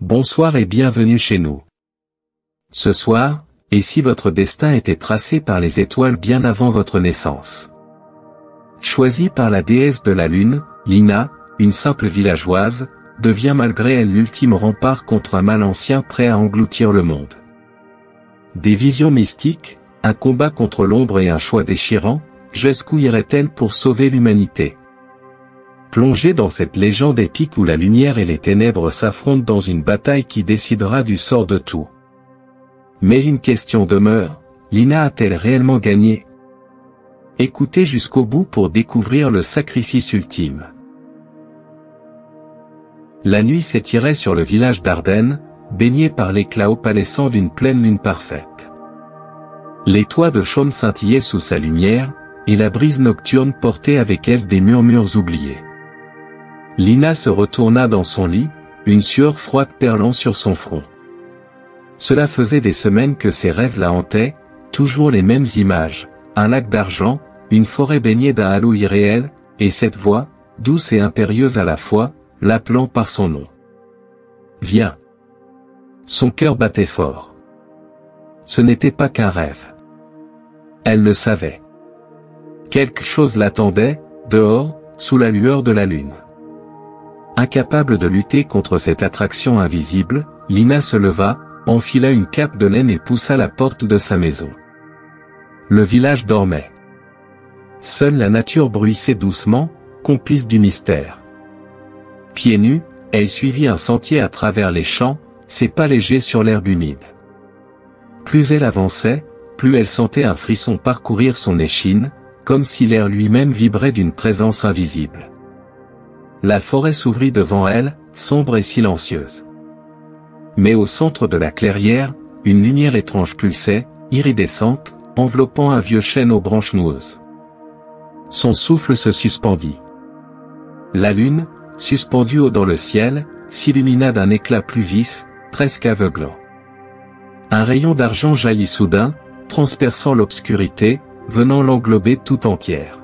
Bonsoir et bienvenue chez nous. Ce soir, et si votre destin était tracé par les étoiles bien avant votre naissance? Choisie par la déesse de la lune, Lina, une simple villageoise, devient malgré elle l'ultime rempart contre un mal ancien prêt à engloutir le monde. Des visions mystiques, un combat contre l'ombre et un choix déchirant, jusqu'où irait-elle pour sauver l'humanité? Plongée dans cette légende épique où la lumière et les ténèbres s'affrontent dans une bataille qui décidera du sort de tout. Mais une question demeure, Lina a-t-elle réellement gagné? Écoutez jusqu'au bout pour découvrir le sacrifice ultime. La nuit s'étirait sur le village d'Ardennes, baigné par l'éclat opalescent d'une pleine lune parfaite. Les toits de chaume scintillaient sous sa lumière, et la brise nocturne portait avec elle des murmures oubliés. Lina se retourna dans son lit, une sueur froide perlant sur son front. Cela faisait des semaines que ses rêves la hantaient, toujours les mêmes images, un lac d'argent, une forêt baignée d'un halo irréel, et cette voix, douce et impérieuse à la fois, l'appelant par son nom. Viens. Son cœur battait fort. Ce n'était pas qu'un rêve. Elle le savait. Quelque chose l'attendait, dehors, sous la lueur de la lune. Incapable de lutter contre cette attraction invisible, Lina se leva, enfila une cape de laine et poussa la porte de sa maison. Le village dormait. Seule la nature bruissait doucement, complice du mystère. Pieds nus, elle suivit un sentier à travers les champs, ses pas légers sur l'herbe humide. Plus elle avançait, plus elle sentait un frisson parcourir son échine, comme si l'air lui-même vibrait d'une présence invisible. La forêt s'ouvrit devant elle, sombre et silencieuse. Mais au centre de la clairière, une lumière étrange pulsait, iridescente, enveloppant un vieux chêne aux branches noueuses. Son souffle se suspendit. La lune, suspendue haut dans le ciel, s'illumina d'un éclat plus vif, presque aveuglant. Un rayon d'argent jaillit soudain, transperçant l'obscurité, venant l'englober tout entière.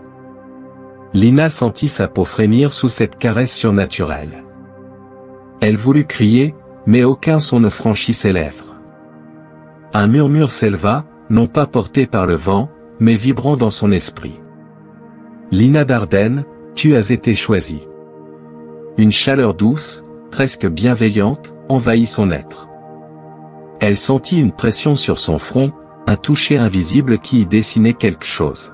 Lina sentit sa peau frémir sous cette caresse surnaturelle. Elle voulut crier, mais aucun son ne franchit ses lèvres. Un murmure s'éleva, non pas porté par le vent, mais vibrant dans son esprit. Lina d'Ardennes, tu as été choisie. Une chaleur douce, presque bienveillante, envahit son être. Elle sentit une pression sur son front, un toucher invisible qui y dessinait quelque chose.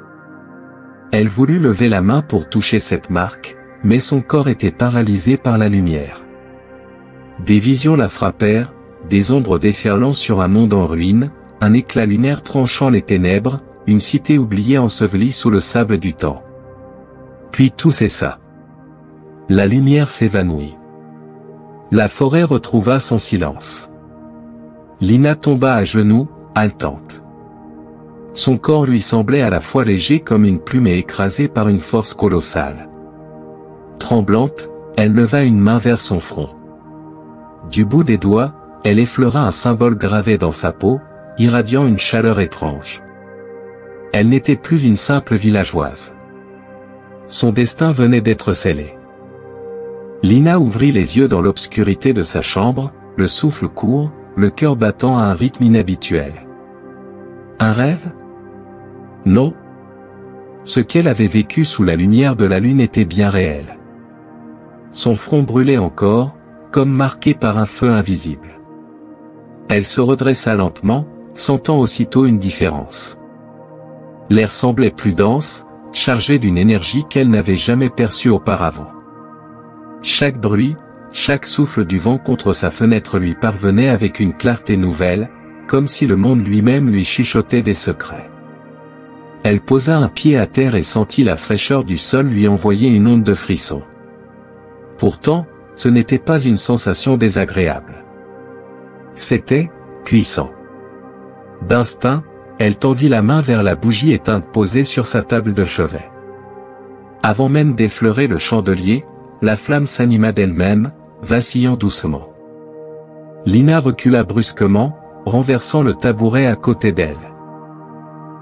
Elle voulut lever la main pour toucher cette marque, mais son corps était paralysé par la lumière. Des visions la frappèrent, des ombres déferlant sur un monde en ruine, un éclat lunaire tranchant les ténèbres, une cité oubliée ensevelie sous le sable du temps. Puis tout cessa. La lumière s'évanouit. La forêt retrouva son silence. Lina tomba à genoux, haletante. Son corps lui semblait à la fois léger comme une plume et écrasé par une force colossale. Tremblante, elle leva une main vers son front. Du bout des doigts, elle effleura un symbole gravé dans sa peau, irradiant une chaleur étrange. Elle n'était plus une simple villageoise. Son destin venait d'être scellé. Lina ouvrit les yeux dans l'obscurité de sa chambre, le souffle court, le cœur battant à un rythme inhabituel. Un rêve? Non. Ce qu'elle avait vécu sous la lumière de la lune était bien réel. Son front brûlait encore, comme marqué par un feu invisible. Elle se redressa lentement, sentant aussitôt une différence. L'air semblait plus dense, chargé d'une énergie qu'elle n'avait jamais perçue auparavant. Chaque bruit, chaque souffle du vent contre sa fenêtre lui parvenait avec une clarté nouvelle, comme si le monde lui-même lui chuchotait des secrets. Elle posa un pied à terre et sentit la fraîcheur du sol lui envoyer une onde de frissons. Pourtant, ce n'était pas une sensation désagréable. C'était puissant. D'instinct, elle tendit la main vers la bougie éteinte posée sur sa table de chevet. Avant même d'effleurer le chandelier, la flamme s'anima d'elle-même, vacillant doucement. Lina recula brusquement, renversant le tabouret à côté d'elle.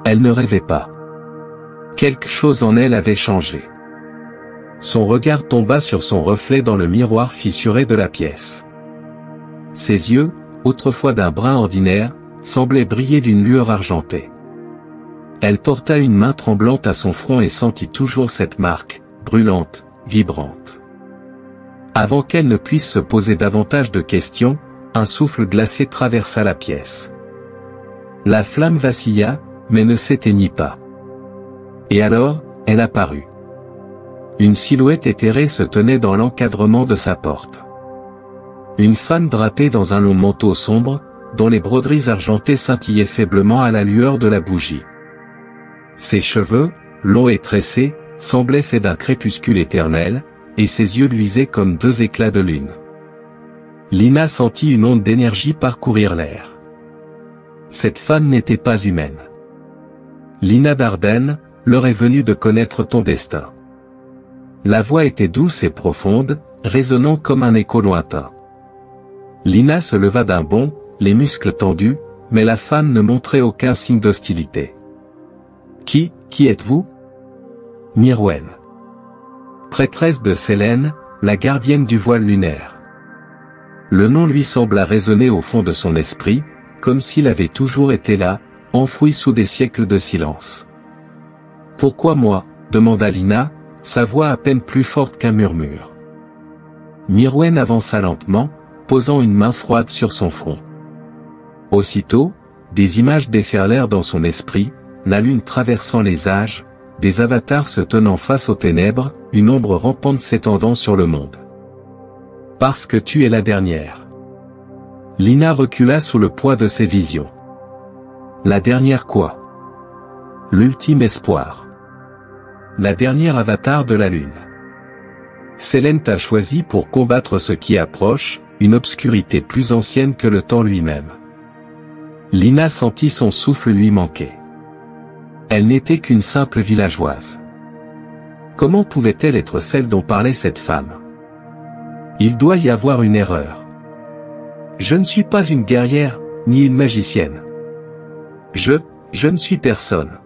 Elle ne rêvait pas. Quelque chose en elle avait changé. Son regard tomba sur son reflet dans le miroir fissuré de la pièce. Ses yeux, autrefois d'un brun ordinaire, semblaient briller d'une lueur argentée. Elle porta une main tremblante à son front et sentit toujours cette marque, brûlante, vibrante. Avant qu'elle ne puisse se poser davantage de questions, un souffle glacé traversa la pièce. La flamme vacilla, mais ne s'éteignit pas. Et alors, elle apparut. Une silhouette éthérée se tenait dans l'encadrement de sa porte. Une femme drapée dans un long manteau sombre, dont les broderies argentées scintillaient faiblement à la lueur de la bougie. Ses cheveux, longs et tressés, semblaient faits d'un crépuscule éternel, et ses yeux luisaient comme deux éclats de lune. Lina sentit une onde d'énergie parcourir l'air. Cette femme n'était pas humaine. Lina d'Ardenne, l'heure est venue de connaître ton destin. La voix était douce et profonde, résonnant comme un écho lointain. Lina se leva d'un bond, les muscles tendus, mais la femme ne montrait aucun signe d'hostilité. Qui êtes-vous? Mirwen. Prêtresse de Sélène, la gardienne du voile lunaire. Le nom lui sembla résonner au fond de son esprit, comme s'il avait toujours été là, enfoui sous des siècles de silence. Pourquoi moi? Demanda Lina, sa voix à peine plus forte qu'un murmure. Mirwen avança lentement, posant une main froide sur son front. Aussitôt, des images déferlèrent dans son esprit, la lune traversant les âges, des avatars se tenant face aux ténèbres, une ombre rampante s'étendant sur le monde. Parce que tu es la dernière. Lina recula sous le poids de ses visions. La dernière quoi? L'ultime espoir. La dernière avatar de la lune. Sélène t'a choisi pour combattre ce qui approche, une obscurité plus ancienne que le temps lui-même. Lina sentit son souffle lui manquer. Elle n'était qu'une simple villageoise. Comment pouvait-elle être celle dont parlait cette femme? Il doit y avoir une erreur. Je ne suis pas une guerrière, ni une magicienne. Je ne suis personne.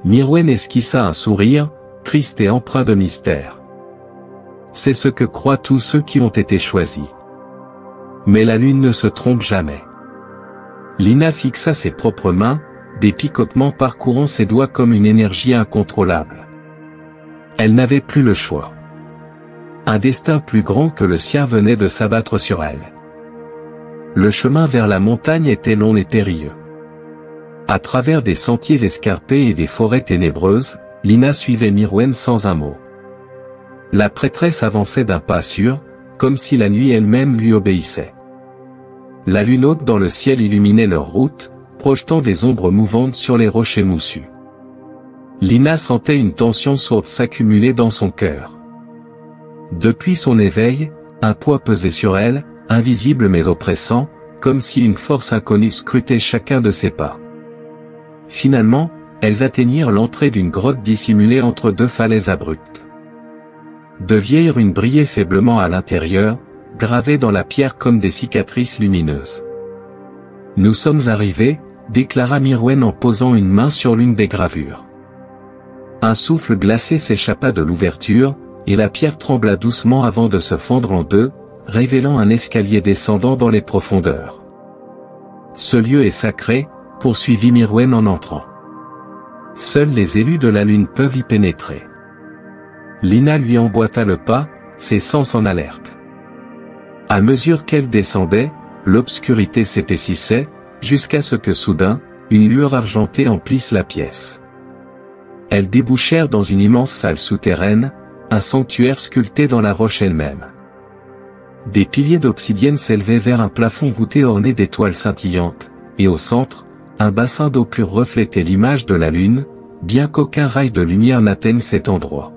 Mirwen esquissa un sourire, triste et empreint de mystère. C'est ce que croient tous ceux qui ont été choisis. Mais la lune ne se trompe jamais. Lina fixa ses propres mains, des picotements parcourant ses doigts comme une énergie incontrôlable. Elle n'avait plus le choix. Un destin plus grand que le sien venait de s'abattre sur elle. Le chemin vers la montagne était long et périlleux. À travers des sentiers escarpés et des forêts ténébreuses, Lina suivait Mirwen sans un mot. La prêtresse avançait d'un pas sûr, comme si la nuit elle-même lui obéissait. La lune haute dans le ciel illuminait leur route, projetant des ombres mouvantes sur les rochers moussus. Lina sentait une tension sourde s'accumuler dans son cœur. Depuis son éveil, un poids pesait sur elle, invisible mais oppressant, comme si une force inconnue scrutait chacun de ses pas. Finalement, elles atteignirent l'entrée d'une grotte dissimulée entre deux falaises abruptes. De vieilles runes brillaient faiblement à l'intérieur, gravées dans la pierre comme des cicatrices lumineuses. « Nous sommes arrivés », déclara Mirwen en posant une main sur l'une des gravures. Un souffle glacé s'échappa de l'ouverture, et la pierre trembla doucement avant de se fendre en deux, révélant un escalier descendant dans les profondeurs. « Ce lieu est sacré », poursuivit Mirwen en entrant. « Seuls les élus de la lune peuvent y pénétrer. » Lina lui emboîta le pas, ses sens en alerte. À mesure qu'elle descendait, l'obscurité s'épaississait, jusqu'à ce que soudain, une lueur argentée emplisse la pièce. Elles débouchèrent dans une immense salle souterraine, un sanctuaire sculpté dans la roche elle-même. Des piliers d'obsidienne s'élevaient vers un plafond voûté orné d'étoiles scintillantes, et au centre, un bassin d'eau pure reflétait l'image de la lune, bien qu'aucun rail de lumière n'atteigne cet endroit.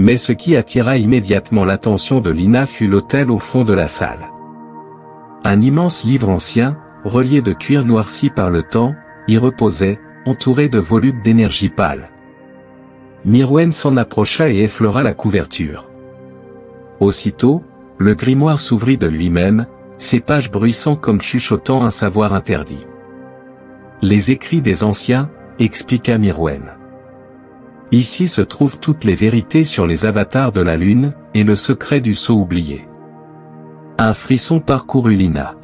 Mais ce qui attira immédiatement l'attention de Lina fut l'autel au fond de la salle. Un immense livre ancien, relié de cuir noirci par le temps, y reposait, entouré de volutes d'énergie pâle. Mirwen s'en approcha et effleura la couverture. Aussitôt, le grimoire s'ouvrit de lui-même, ses pages bruissant comme chuchotant un savoir interdit. Les écrits des anciens, expliqua Mirwen. Ici se trouvent toutes les vérités sur les avatars de la lune, et le secret du sceau oublié. Un frisson parcourut Lina.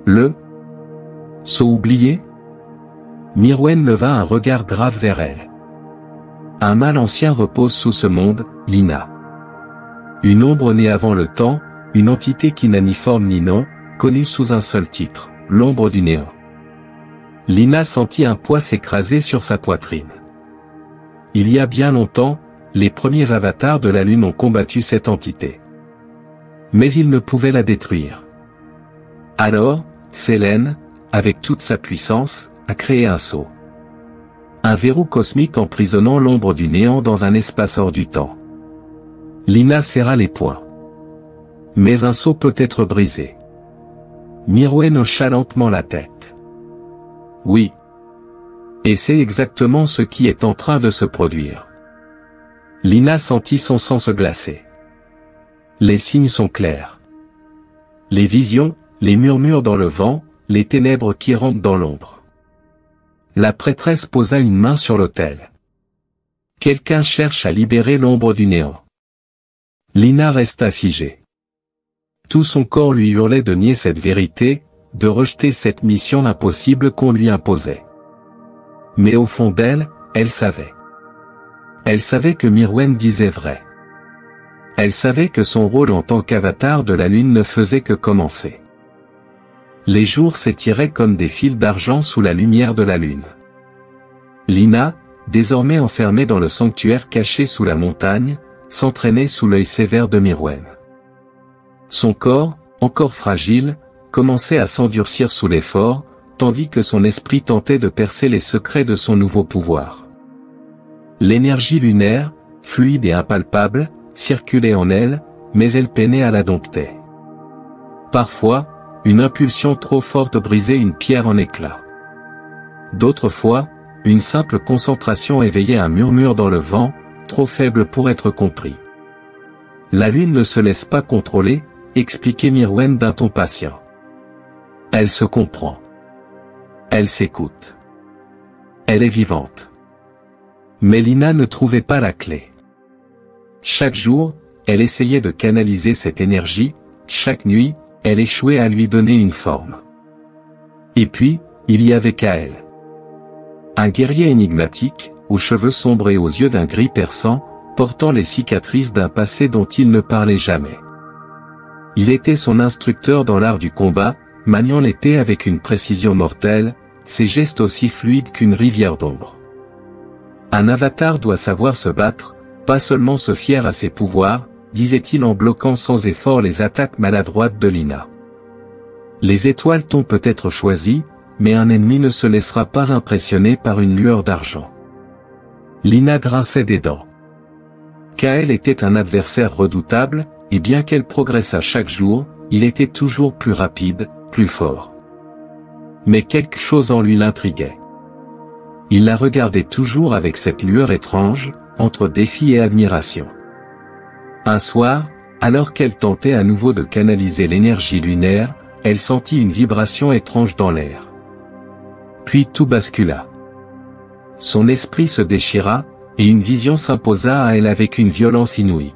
Le saut oublié? Mirwen leva un regard grave vers elle. Un mal ancien repose sous ce monde, Lina. Une ombre née avant le temps, une entité qui n'a ni forme ni nom, connue sous un seul titre, l'ombre du néant. Lina sentit un poids s'écraser sur sa poitrine. Il y a bien longtemps, les premiers avatars de la Lune ont combattu cette entité. Mais ils ne pouvaient la détruire. Alors, Selene, avec toute sa puissance, a créé un sceau. Un verrou cosmique emprisonnant l'ombre du néant dans un espace hors du temps. Lina serra les poings. Mais un sceau peut être brisé. Mirwen hocha lentement la tête. Oui. Et c'est exactement ce qui est en train de se produire. Lina sentit son sang se glacer. Les signes sont clairs. Les visions, les murmures dans le vent, les ténèbres qui rentrent dans l'ombre. La prêtresse posa une main sur l'autel. Quelqu'un cherche à libérer l'ombre du néant. Lina resta figée. Tout son corps lui hurlait de nier cette vérité, de rejeter cette mission impossible qu'on lui imposait. Mais au fond d'elle, elle savait. Elle savait que Mirwen disait vrai. Elle savait que son rôle en tant qu'avatar de la Lune ne faisait que commencer. Les jours s'étiraient comme des fils d'argent sous la lumière de la Lune. Lina, désormais enfermée dans le sanctuaire caché sous la montagne, s'entraînait sous l'œil sévère de Mirwen. Son corps, encore fragile, commençait à s'endurcir sous l'effort, tandis que son esprit tentait de percer les secrets de son nouveau pouvoir. L'énergie lunaire, fluide et impalpable, circulait en elle, mais elle peinait à la dompter. Parfois, une impulsion trop forte brisait une pierre en éclats. D'autres fois, une simple concentration éveillait un murmure dans le vent, trop faible pour être compris. La Lune ne se laisse pas contrôler, expliquait Mirwen d'un ton patient. Elle se comprend. Elle s'écoute. Elle est vivante. Mais Lina ne trouvait pas la clé. Chaque jour, elle essayait de canaliser cette énergie, chaque nuit, elle échouait à lui donner une forme. Et puis, il y avait Kael. Un guerrier énigmatique, aux cheveux sombres et aux yeux d'un gris perçant, portant les cicatrices d'un passé dont il ne parlait jamais. Il était son instructeur dans l'art du combat, maniant l'épée avec une précision mortelle, ses gestes aussi fluides qu'une rivière d'ombre. Un avatar doit savoir se battre, pas seulement se fier à ses pouvoirs, disait-il en bloquant sans effort les attaques maladroites de Lina. Les étoiles t'ont peut-être choisi, mais un ennemi ne se laissera pas impressionner par une lueur d'argent. Lina grinçait des dents. Kael était un adversaire redoutable, et bien qu'elle progressât chaque jour, il était toujours plus rapide, plus fort. Mais quelque chose en lui l'intriguait. Il la regardait toujours avec cette lueur étrange, entre défi et admiration. Un soir, alors qu'elle tentait à nouveau de canaliser l'énergie lunaire, elle sentit une vibration étrange dans l'air. Puis tout bascula. Son esprit se déchira, et une vision s'imposa à elle avec une violence inouïe.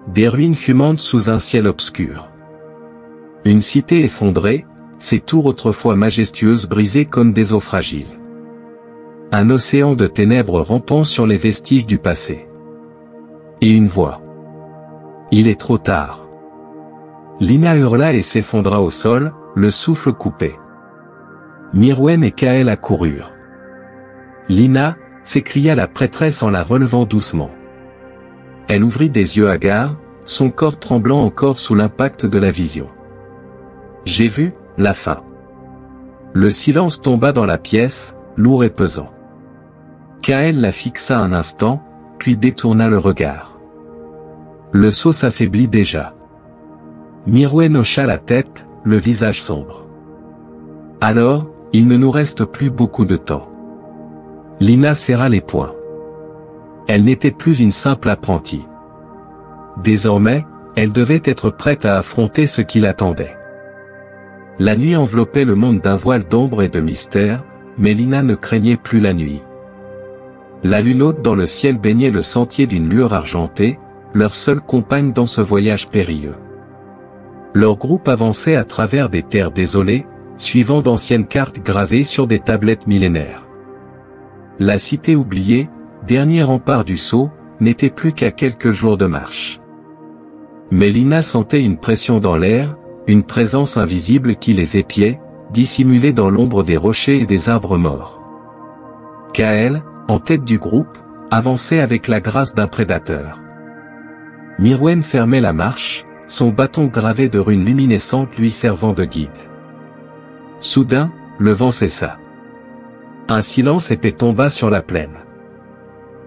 Des ruines fumantes sous un ciel obscur. Une cité effondrée, ses tours autrefois majestueuses brisées comme des os fragiles. Un océan de ténèbres rampant sur les vestiges du passé. Et une voix. Il est trop tard. Lina hurla et s'effondra au sol, le souffle coupé. Mirwen et Kael accoururent. Lina, s'écria la prêtresse en la relevant doucement. Elle ouvrit des yeux hagards, son corps tremblant encore sous l'impact de la vision. J'ai vu, la fin. Le silence tomba dans la pièce, lourd et pesant. Kael la fixa un instant, puis détourna le regard. Le sceau s'affaiblit déjà. Mirwen hocha la tête, le visage sombre. Alors, il ne nous reste plus beaucoup de temps. Lina serra les poings. Elle n'était plus une simple apprentie. Désormais, elle devait être prête à affronter ce qui l'attendait. La nuit enveloppait le monde d'un voile d'ombre et de mystère, mais Lina ne craignait plus la nuit. La lune haute dans le ciel baignait le sentier d'une lueur argentée, leur seule compagne dans ce voyage périlleux. Leur groupe avançait à travers des terres désolées, suivant d'anciennes cartes gravées sur des tablettes millénaires. La cité oubliée, dernier rempart du sceau, n'était plus qu'à quelques jours de marche. Mais Lina sentait une pression dans l'air, une présence invisible qui les épiait, dissimulée dans l'ombre des rochers et des arbres morts. Kael, en tête du groupe, avançait avec la grâce d'un prédateur. Mirwen fermait la marche, son bâton gravé de runes luminescentes lui servant de guide. Soudain, le vent cessa. Un silence épais tomba sur la plaine.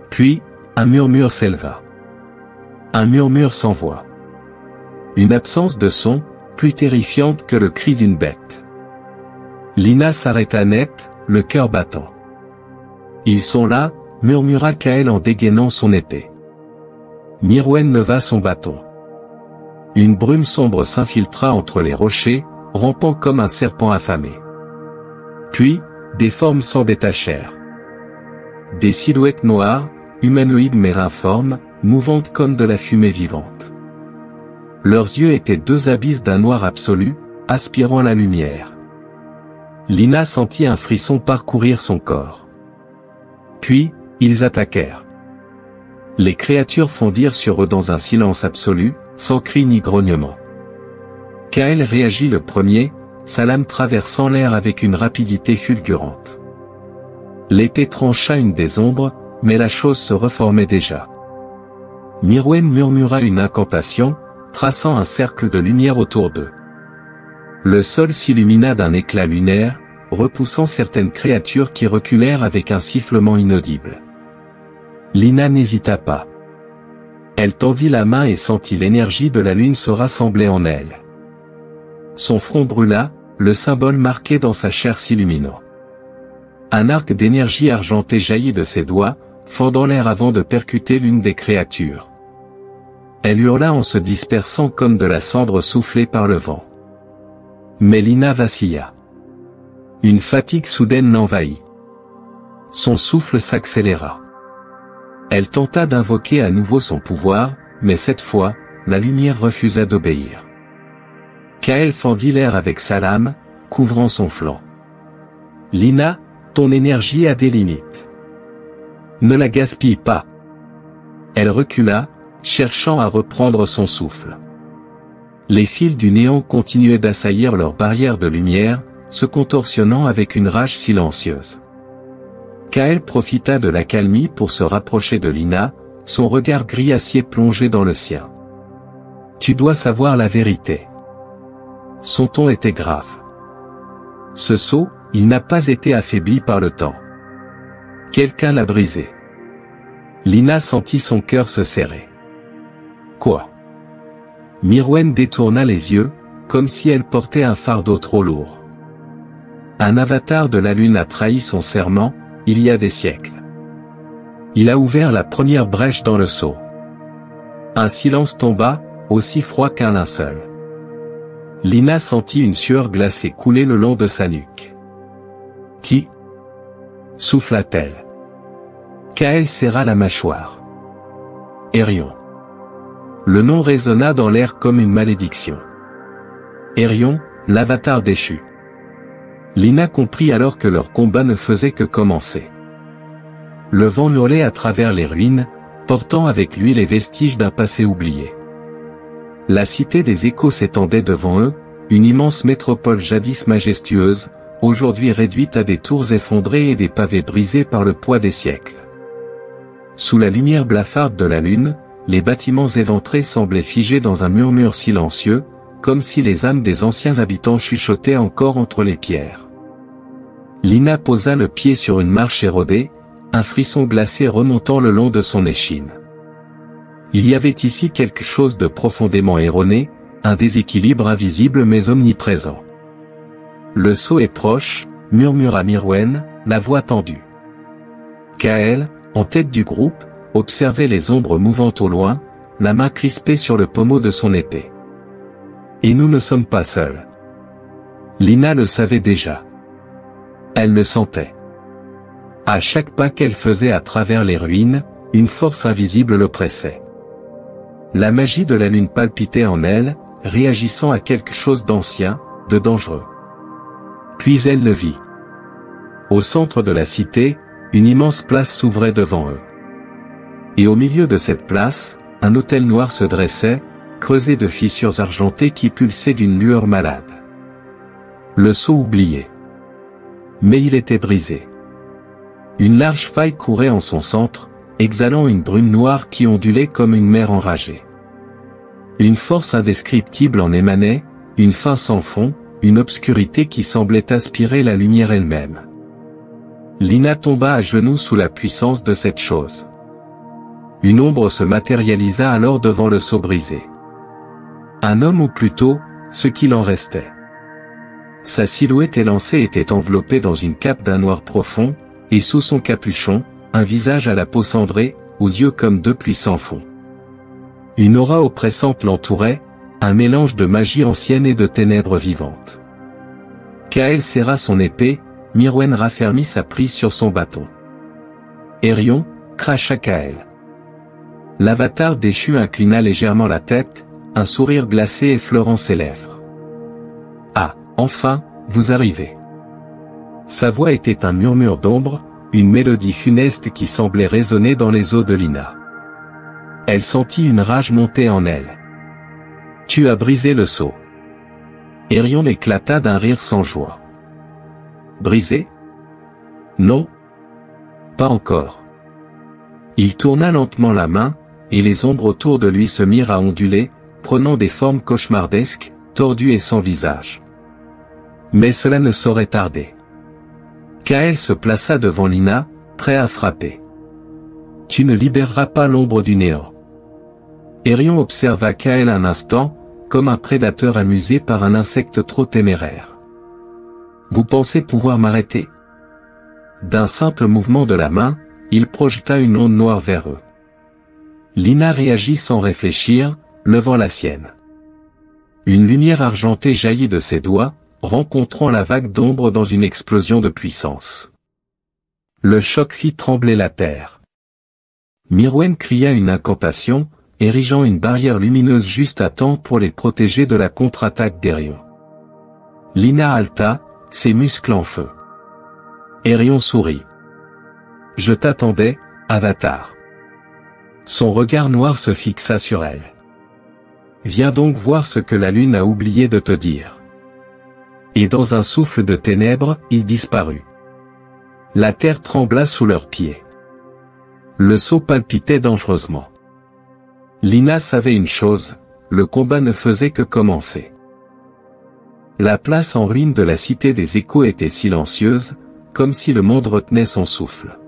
Puis, un murmure s'éleva. Un murmure sans voix. Une absence de son, plus terrifiante que le cri d'une bête. Lina s'arrêta net, le cœur battant. Ils sont là, murmura Kael en dégainant son épée. Mirwen leva son bâton. Une brume sombre s'infiltra entre les rochers, rampant comme un serpent affamé. Puis, des formes s'en détachèrent. Des silhouettes noires, humanoïdes mais informes, mouvantes comme de la fumée vivante. Leurs yeux étaient deux abysses d'un noir absolu, aspirant la lumière. Lina sentit un frisson parcourir son corps. Puis, ils attaquèrent. Les créatures fondirent sur eux dans un silence absolu, sans cri ni grognement. Kael réagit le premier, sa lame traversant l'air avec une rapidité fulgurante. L'épée trancha une des ombres, mais la chose se reformait déjà. Mirwen murmura une incantation, traçant un cercle de lumière autour d'eux. Le sol s'illumina d'un éclat lunaire, repoussant certaines créatures qui reculèrent avec un sifflement inaudible. Lina n'hésita pas. Elle tendit la main et sentit l'énergie de la lune se rassembler en elle. Son front brûla, le symbole marqué dans sa chair s'illuminant. Un arc d'énergie argentée jaillit de ses doigts, fendant l'air avant de percuter l'une des créatures. Elle hurla en se dispersant comme de la cendre soufflée par le vent. Mais Lina vacilla. Une fatigue soudaine l'envahit. Son souffle s'accéléra. Elle tenta d'invoquer à nouveau son pouvoir, mais cette fois, la lumière refusa d'obéir. Kael fendit l'air avec sa lame, couvrant son flanc. Lina, ton énergie a des limites. Ne la gaspille pas. Elle recula, cherchant à reprendre son souffle. Les fils du néant continuaient d'assaillir leur barrière de lumière, se contorsionnant avec une rage silencieuse. Kael profita de l'accalmie pour se rapprocher de Lina, son regard gris acier plongé dans le sien. Tu dois savoir la vérité. Son ton était grave. Ce sceau, il n'a pas été affaibli par le temps. Quelqu'un l'a brisé. Lina sentit son cœur se serrer. Quoi? Mirwen détourna les yeux, comme si elle portait un fardeau trop lourd. Un avatar de la lune a trahi son serment, il y a des siècles. Il a ouvert la première brèche dans le sceau. Un silence tomba, aussi froid qu'un linceul. Lina sentit une sueur glacée couler le long de sa nuque. Qui? Souffla-t-elle. Kael serra la mâchoire. Aerion. Le nom résonna dans l'air comme une malédiction. Aerion, l'avatar déchu. Lina comprit alors que leur combat ne faisait que commencer. Le vent hurlait à travers les ruines, portant avec lui les vestiges d'un passé oublié. La cité des échos s'étendait devant eux, une immense métropole jadis majestueuse, aujourd'hui réduite à des tours effondrées et des pavés brisés par le poids des siècles. Sous la lumière blafarde de la lune, les bâtiments éventrés semblaient figés dans un murmure silencieux, comme si les âmes des anciens habitants chuchotaient encore entre les pierres. Lina posa le pied sur une marche érodée, un frisson glacé remontant le long de son échine. Il y avait ici quelque chose de profondément erroné, un déséquilibre invisible mais omniprésent. Le sceau est proche, murmura Mirwen, la voix tendue. Kael, en tête du groupe, observait les ombres mouvantes au loin, la main crispée sur le pommeau de son épée. Et nous ne sommes pas seuls. Lina le savait déjà. Elle le sentait. À chaque pas qu'elle faisait à travers les ruines, une force invisible l'oppressait. La magie de la lune palpitait en elle, réagissant à quelque chose d'ancien, de dangereux. Puis elle le vit. Au centre de la cité, une immense place s'ouvrait devant eux. Et au milieu de cette place, un autel noir se dressait, creusé de fissures argentées qui pulsaient d'une lueur malade. Le sceau oublié. Mais il était brisé. Une large faille courait en son centre, exhalant une brume noire qui ondulait comme une mer enragée. Une force indescriptible en émanait, une fin sans fond, une obscurité qui semblait aspirer la lumière elle-même. Lina tomba à genoux sous la puissance de cette chose. Une ombre se matérialisa alors devant le sceau brisé. Un homme ou plutôt, ce qu'il en restait. Sa silhouette élancée était enveloppée dans une cape d'un noir profond, et sous son capuchon, un visage à la peau cendrée, aux yeux comme deux puits sans fond. Une aura oppressante l'entourait, un mélange de magie ancienne et de ténèbres vivantes. Kael serra son épée, Mirwen raffermit sa prise sur son bâton. Aerion, cracha Kael. L'avatar déchu inclina légèrement la tête, un sourire glacé effleurant ses lèvres. Ah, enfin, vous arrivez. Sa voix était un murmure d'ombre, une mélodie funeste qui semblait résonner dans les os de Lina. Elle sentit une rage monter en elle. Tu as brisé le sceau. Aerion éclata d'un rire sans joie. Brisé? Non. Pas encore. Il tourna lentement la main, et les ombres autour de lui se mirent à onduler, prenant des formes cauchemardesques, tordues et sans visage. Mais cela ne saurait tarder. Kael se plaça devant Lina, prêt à frapper. Tu ne libéreras pas l'ombre du néant. Aerion observa Kael un instant, comme un prédateur amusé par un insecte trop téméraire. Vous pensez pouvoir m'arrêter? D'un simple mouvement de la main, il projeta une onde noire vers eux. Lina réagit sans réfléchir, levant la sienne. Une lumière argentée jaillit de ses doigts, rencontrant la vague d'ombre dans une explosion de puissance. Le choc fit trembler la terre. Mirwen cria une incantation, érigeant une barrière lumineuse juste à temps pour les protéger de la contre-attaque d'Aerion. Lina halta, ses muscles en feu. Aerion sourit. Je t'attendais, Avatar. Son regard noir se fixa sur elle. Viens donc voir ce que la lune a oublié de te dire. Et dans un souffle de ténèbres, il disparut. La terre trembla sous leurs pieds. Le sceau palpitait dangereusement. Lina savait une chose, le combat ne faisait que commencer. La place en ruine de la cité des échos était silencieuse, comme si le monde retenait son souffle.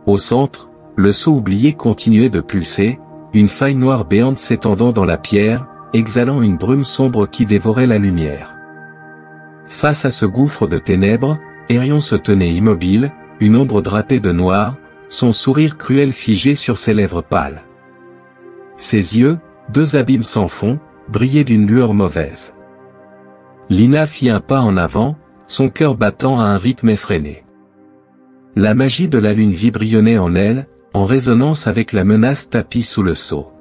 Au centre, le sceau oublié continuait de pulser, une faille noire béante s'étendant dans la pierre, exhalant une brume sombre qui dévorait la lumière. Face à ce gouffre de ténèbres, Aerion se tenait immobile, une ombre drapée de noir, son sourire cruel figé sur ses lèvres pâles. Ses yeux, deux abîmes sans fond, brillaient d'une lueur mauvaise. Lina fit un pas en avant, son cœur battant à un rythme effréné. La magie de la lune vibrillonnait en elle, en résonance avec la menace tapie sous le sceau.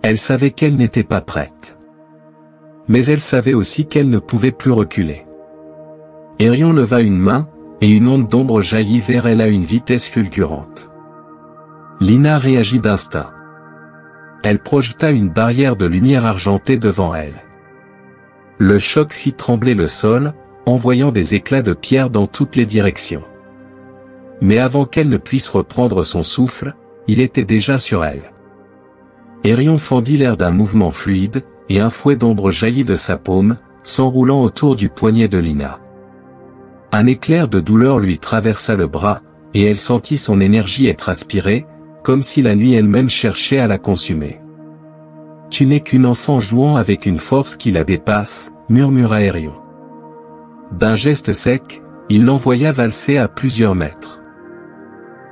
Elle savait qu'elle n'était pas prête. Mais elle savait aussi qu'elle ne pouvait plus reculer. Aerion leva une main, et une onde d'ombre jaillit vers elle à une vitesse fulgurante. Lina réagit d'instinct. Elle projeta une barrière de lumière argentée devant elle. Le choc fit trembler le sol, envoyant des éclats de pierre dans toutes les directions. Mais avant qu'elle ne puisse reprendre son souffle, il était déjà sur elle. Aerion fendit l'air d'un mouvement fluide, et un fouet d'ombre jaillit de sa paume, s'enroulant autour du poignet de Lina. Un éclair de douleur lui traversa le bras, et elle sentit son énergie être aspirée, comme si la nuit elle-même cherchait à la consumer. « Tu n'es qu'une enfant jouant avec une force qui la dépasse », murmura Aerion. D'un geste sec, il l'envoya valser à plusieurs mètres.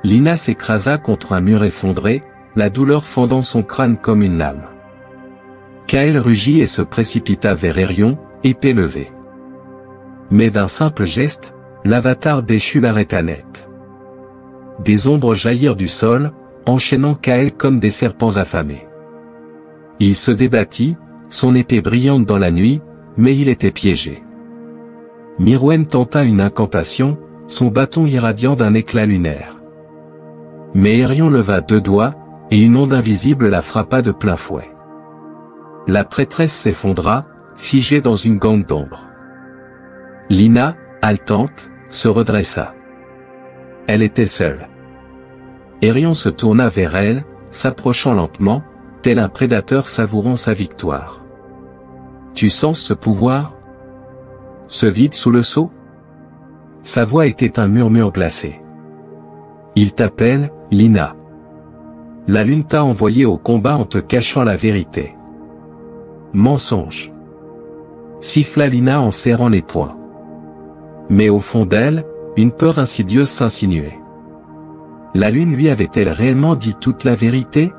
Lina s'écrasa contre un mur effondré, la douleur fendant son crâne comme une lame. Kael rugit et se précipita vers Aerion, épée levée. Mais d'un simple geste, l'avatar déchu l'arrêta net. Des ombres jaillirent du sol, enchaînant Kael comme des serpents affamés. Il se débattit, son épée brillante dans la nuit, mais il était piégé. Mirwen tenta une incantation, son bâton irradiant d'un éclat lunaire. Mais Aerion leva 2 doigts, et une onde invisible la frappa de plein fouet. La prêtresse s'effondra, figée dans une gangue d'ombre. Lina, haletante, se redressa. Elle était seule. Aerion se tourna vers elle, s'approchant lentement, tel un prédateur savourant sa victoire. « Tu sens ce pouvoir ? Ce vide sous le sceau ?» Sa voix était un murmure glacé. « Il t'appelle, Lina. La lune t'a envoyé au combat en te cachant la vérité. » Mensonge. Siffla Lina en serrant les poings. Mais au fond d'elle, une peur insidieuse s'insinuait. La lune lui avait-elle réellement dit toute la vérité ?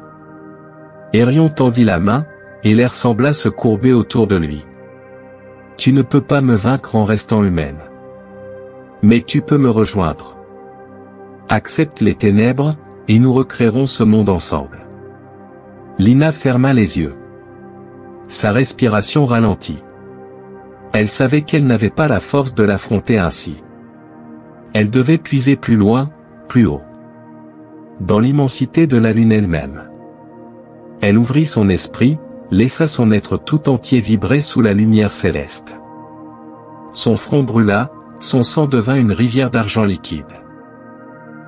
Aerion tendit la main, et l'air sembla se courber autour de lui. « Tu ne peux pas me vaincre en restant humaine. Mais tu peux me rejoindre. Accepte les ténèbres, et nous recréerons ce monde ensemble. » Lina ferma les yeux. Sa respiration ralentit. Elle savait qu'elle n'avait pas la force de l'affronter ainsi. Elle devait puiser plus loin, plus haut. Dans l'immensité de la lune elle-même. Elle ouvrit son esprit, laissa son être tout entier vibrer sous la lumière céleste. Son front brûla, son sang devint une rivière d'argent liquide.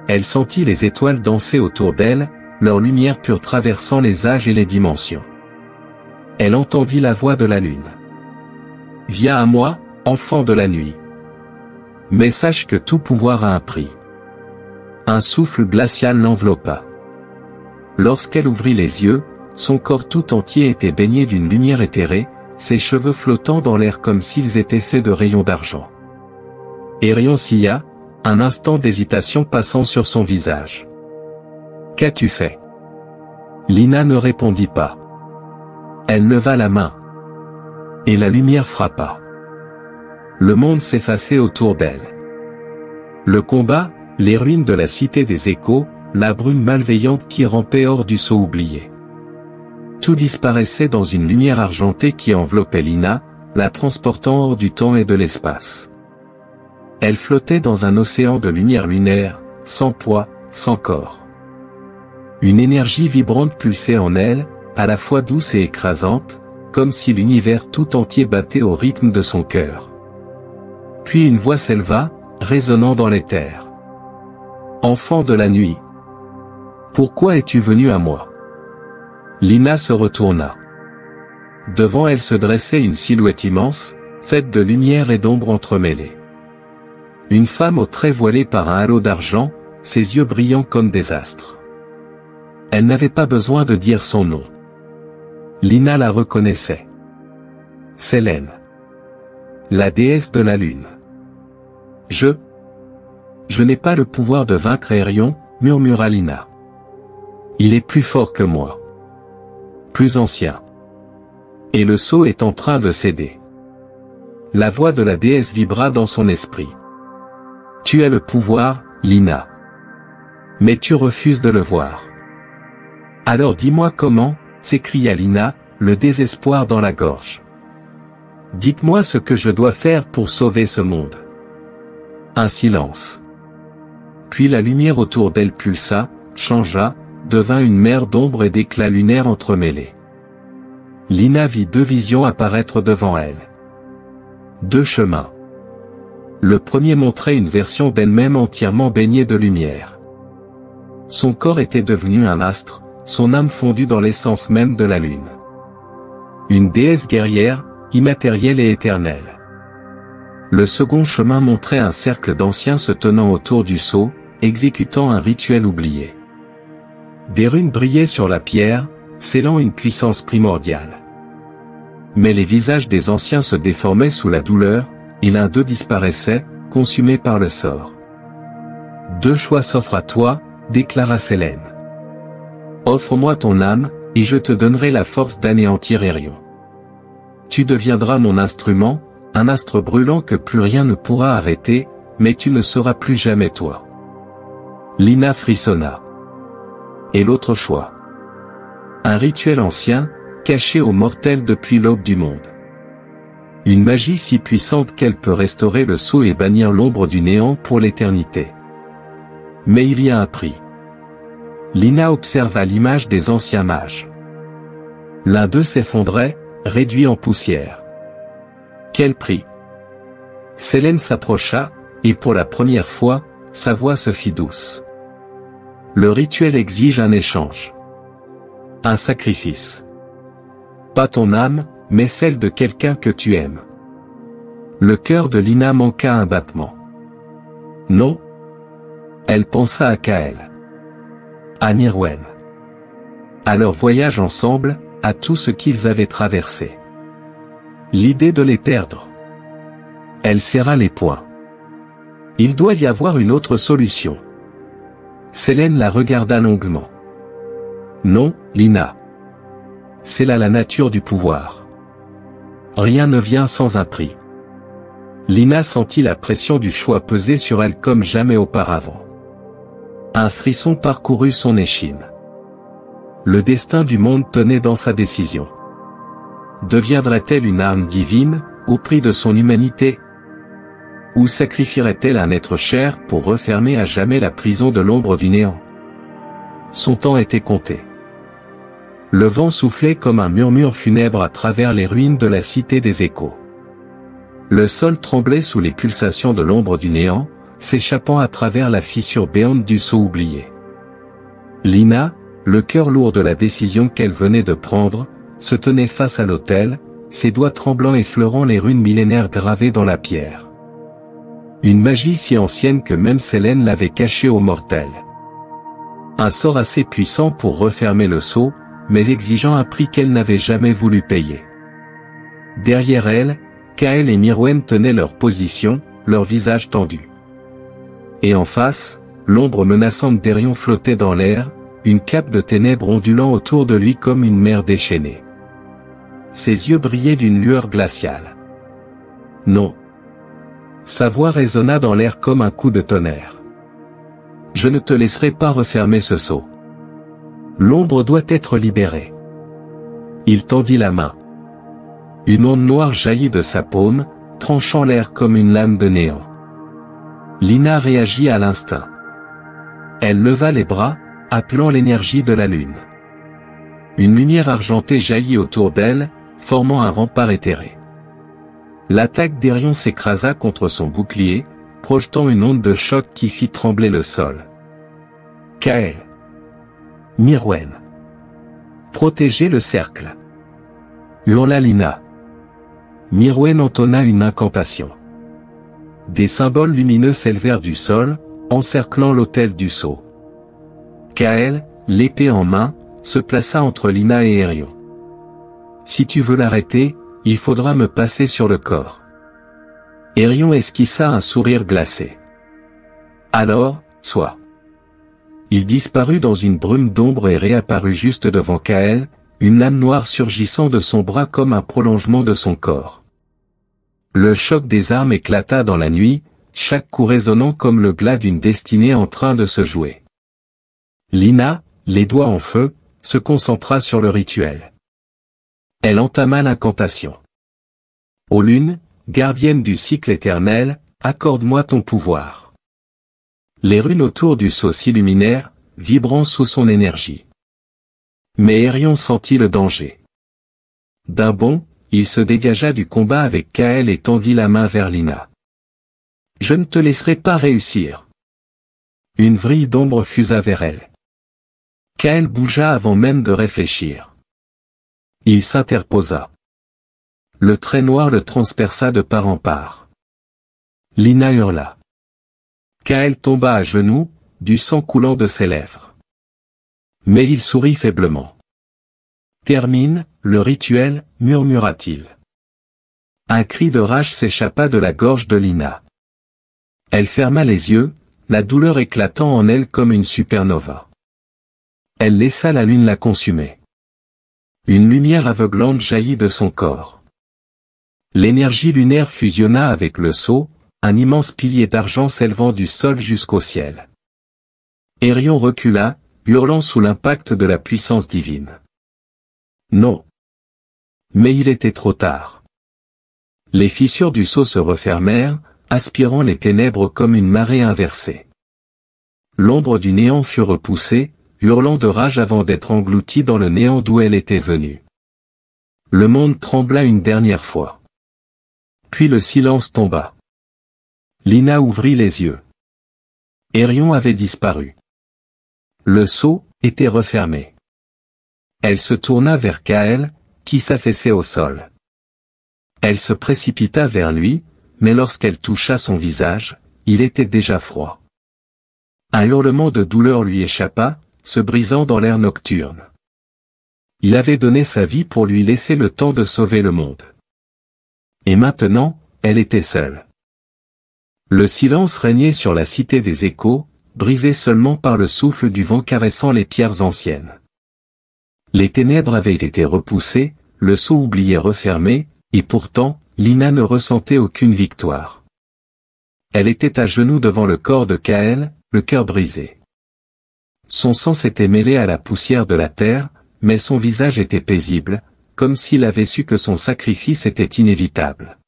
Elle sentit les étoiles danser autour d'elle, leur lumière pure traversant les âges et les dimensions. Elle entendit la voix de la lune. « Viens à moi, enfant de la nuit. Mais sache que tout pouvoir a un prix. » Un souffle glacial l'enveloppa. Lorsqu'elle ouvrit les yeux, son corps tout entier était baigné d'une lumière éthérée, ses cheveux flottant dans l'air comme s'ils étaient faits de rayons d'argent. Aerion silla, un instant d'hésitation passant sur son visage. « Qu'as-tu fait ?» Lina ne répondit pas. Elle leva la main. Et la lumière frappa. Le monde s'effaçait autour d'elle. Le combat, les ruines de la cité des échos, la brume malveillante qui rampait hors du sceau oublié. Tout disparaissait dans une lumière argentée qui enveloppait Lina, la transportant hors du temps et de l'espace. Elle flottait dans un océan de lumière lunaire, sans poids, sans corps. Une énergie vibrante pulsait en elle, à la fois douce et écrasante, comme si l'univers tout entier battait au rythme de son cœur. Puis une voix s'éleva, résonnant dans l'éther. « Enfant de la nuit, pourquoi es-tu venu à moi ?» Lina se retourna. Devant elle se dressait une silhouette immense, faite de lumière et d'ombre entremêlées. Une femme aux traits voilés par un halo d'argent, ses yeux brillants comme des astres. Elle n'avait pas besoin de dire son nom. Lina la reconnaissait. Selene. La déesse de la lune. Je n'ai pas le pouvoir de vaincre Aerion, murmura Lina. Il est plus fort que moi. Plus ancien. Et le sceau est en train de céder. La voix de la déesse vibra dans son esprit. Tu as le pouvoir, Lina. Mais tu refuses de le voir. Alors dis-moi comment, s'écria Lina, le désespoir dans la gorge. Dites-moi ce que je dois faire pour sauver ce monde. Un silence. Puis la lumière autour d'elle pulsa, changea, devint une mer d'ombre et d'éclats lunaires entremêlés. Lina vit 2 visions apparaître devant elle. 2 chemins. Le premier montrait une version d'elle-même entièrement baignée de lumière. Son corps était devenu un astre, son âme fondue dans l'essence même de la lune. Une déesse guerrière, immatérielle et éternelle. Le second chemin montrait un cercle d'anciens se tenant autour du sceau, exécutant un rituel oublié. Des runes brillaient sur la pierre, scellant une puissance primordiale. Mais les visages des anciens se déformaient sous la douleur, et l'un d'eux disparaissait, consumé par le sort. 2 choix s'offrent à toi, déclara Selene. Offre-moi ton âme, et je te donnerai la force d'anéantir Aerion. Tu deviendras mon instrument, un astre brûlant que plus rien ne pourra arrêter, mais tu ne seras plus jamais toi. Lina frissonna. Et l'autre choix? Un rituel ancien, cachée aux mortels depuis l'aube du monde. Une magie si puissante qu'elle peut restaurer le sceau et bannir l'ombre du néant pour l'éternité. Mais il y a un prix. Lina observa l'image des anciens mages. L'un d'eux s'effondrait, réduit en poussière. Quel prix? Sélène s'approcha, et pour la première fois, sa voix se fit douce. Le rituel exige un échange. Un sacrifice. Pas ton âme, mais celle de quelqu'un que tu aimes. Le cœur de Lina manqua un battement. Non. Elle pensa à Kael. À Mirwen. À leur voyage ensemble, à tout ce qu'ils avaient traversé. L'idée de les perdre. Elle serra les poings. Il doit y avoir une autre solution. Sélène la regarda longuement. Non, Lina. C'est là la nature du pouvoir. Rien ne vient sans un prix. Lina sentit la pression du choix peser sur elle comme jamais auparavant. Un frisson parcourut son échine. Le destin du monde tenait dans sa décision. Deviendrait-elle une arme divine, au prix de son humanité? Ou sacrifierait-elle un être cher pour refermer à jamais la prison de l'ombre du néant? Son temps était compté. Le vent soufflait comme un murmure funèbre à travers les ruines de la cité des échos. Le sol tremblait sous les pulsations de l'ombre du néant, s'échappant à travers la fissure béante du sceau oublié. Lina, le cœur lourd de la décision qu'elle venait de prendre, se tenait face à l'autel, ses doigts tremblants effleurant les runes millénaires gravées dans la pierre. Une magie si ancienne que même Sélène l'avait cachée aux mortels. Un sort assez puissant pour refermer le sceau, mais exigeant un prix qu'elle n'avait jamais voulu payer. Derrière elle, Kael et Mirwen tenaient leur position, leurs visages tendus. Et en face, l'ombre menaçante d'Erion flottait dans l'air, une cape de ténèbres ondulant autour de lui comme une mer déchaînée. Ses yeux brillaient d'une lueur glaciale. Non. Sa voix résonna dans l'air comme un coup de tonnerre. Je ne te laisserai pas refermer ce sceau. L'ombre doit être libérée. Il tendit la main. Une onde noire jaillit de sa paume, tranchant l'air comme une lame de néant. Lina réagit à l'instinct. Elle leva les bras, appelant l'énergie de la lune. Une lumière argentée jaillit autour d'elle, formant un rempart éthéré. L'attaque d'Erion s'écrasa contre son bouclier, projetant une onde de choc qui fit trembler le sol. Kael. Mirwen. Protégez le cercle. Hurla Lina. Mirwen entonna une incantation. Des symboles lumineux s'élevèrent du sol, encerclant l'autel du sceau. Kael, l'épée en main, se plaça entre Lina et Erion. Si tu veux l'arrêter, il faudra me passer sur le corps. Erion esquissa un sourire glacé. Alors, sois. Il disparut dans une brume d'ombre et réapparut juste devant Kael, une lame noire surgissant de son bras comme un prolongement de son corps. Le choc des armes éclata dans la nuit, chaque coup résonnant comme le glas d'une destinée en train de se jouer. Lina, les doigts en feu, se concentra sur le rituel. Elle entama l'incantation. Ô lune, gardienne du cycle éternel, accorde-moi ton pouvoir. Les runes autour du sceau s'illuminèrent, vibrant sous son énergie. Mais Erion sentit le danger. D'un bond, il se dégagea du combat avec Kael et tendit la main vers Lina. Je ne te laisserai pas réussir. Une vrille d'ombre fusa vers elle. Kael bougea avant même de réfléchir. Il s'interposa. Le trait noir le transperça de part en part. Lina hurla. Kael tomba à genoux, du sang coulant de ses lèvres. Mais il sourit faiblement. Termine, le rituel, murmura-t-il. Un cri de rage s'échappa de la gorge de Lina. Elle ferma les yeux, la douleur éclatant en elle comme une supernova. Elle laissa la lune la consumer. Une lumière aveuglante jaillit de son corps. L'énergie lunaire fusionna avec le sceau, un immense pilier d'argent s'élevant du sol jusqu'au ciel. Erion recula, hurlant sous l'impact de la puissance divine. Non. Mais il était trop tard. Les fissures du seau se refermèrent, aspirant les ténèbres comme une marée inversée. L'ombre du néant fut repoussée, hurlant de rage avant d'être engloutie dans le néant d'où elle était venue. Le monde trembla une dernière fois. Puis le silence tomba. Lina ouvrit les yeux. Aérion avait disparu. Le seau était refermé. Elle se tourna vers Kael, qui s'affaissait au sol. Elle se précipita vers lui, mais lorsqu'elle toucha son visage, il était déjà froid. Un hurlement de douleur lui échappa, se brisant dans l'air nocturne. Il avait donné sa vie pour lui laisser le temps de sauver le monde. Et maintenant, elle était seule. Le silence régnait sur la cité des échos, brisé seulement par le souffle du vent caressant les pierres anciennes. Les ténèbres avaient été repoussées, le seau oublié refermé, et pourtant, Lina ne ressentait aucune victoire. Elle était à genoux devant le corps de Kael, le cœur brisé. Son sang s'était mêlé à la poussière de la terre, mais son visage était paisible, comme s'il avait su que son sacrifice était inévitable.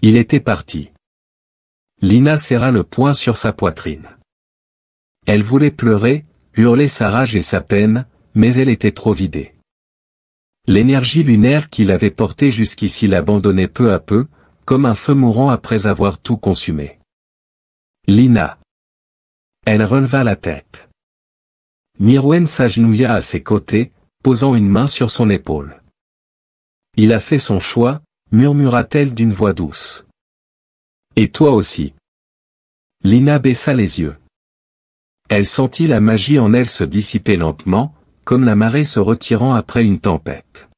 Il était parti. Lina serra le poing sur sa poitrine. Elle voulait pleurer, hurler sa rage et sa peine, mais elle était trop vidée. L'énergie lunaire qui l'avait portée jusqu'ici l'abandonnait peu à peu, comme un feu mourant après avoir tout consumé. Lina. Elle releva la tête. Mirwen s'agenouilla à ses côtés, posant une main sur son épaule. Il a fait son choix, murmura-t-elle d'une voix douce. Et toi aussi. Lina baissa les yeux. Elle sentit la magie en elle se dissiper lentement, comme la marée se retirant après une tempête.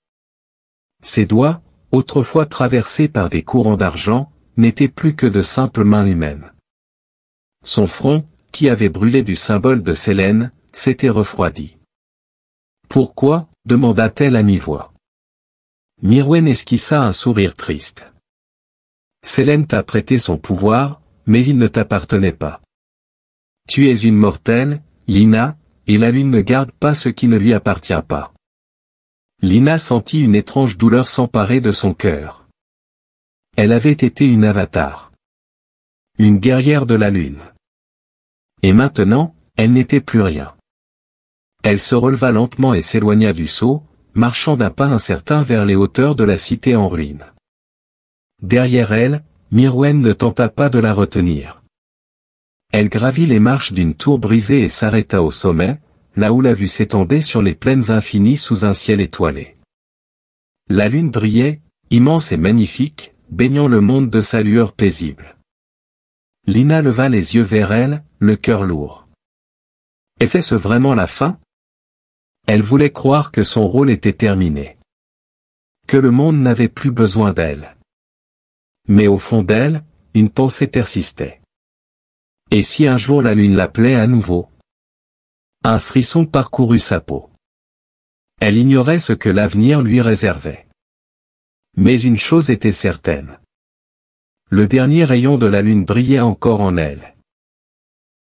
Ses doigts, autrefois traversés par des courants d'argent, n'étaient plus que de simples mains humaines. Son front, qui avait brûlé du symbole de Selene, s'était refroidi. Pourquoi, demanda-t-elle à mi-voix. Mirwen esquissa un sourire triste. Selene t'a prêté son pouvoir, mais il ne t'appartenait pas. Tu es une mortelle, Lina, et la lune ne garde pas ce qui ne lui appartient pas. Lina sentit une étrange douleur s'emparer de son cœur. Elle avait été une avatar. Une guerrière de la lune. Et maintenant, elle n'était plus rien. Elle se releva lentement et s'éloigna du seau, marchant d'un pas incertain vers les hauteurs de la cité en ruine. Derrière elle, Mirwen ne tenta pas de la retenir. Elle gravit les marches d'une tour brisée et s'arrêta au sommet, là où la vue s'étendait sur les plaines infinies sous un ciel étoilé. La lune brillait, immense et magnifique, baignant le monde de sa lueur paisible. Lina leva les yeux vers elle, le cœur lourd. Était-ce vraiment la fin? Elle voulait croire que son rôle était terminé. Que le monde n'avait plus besoin d'elle. Mais au fond d'elle, une pensée persistait. Et si un jour la lune l'appelait à nouveau? Un frisson parcourut sa peau. Elle ignorait ce que l'avenir lui réservait. Mais une chose était certaine. Le dernier rayon de la lune brillait encore en elle.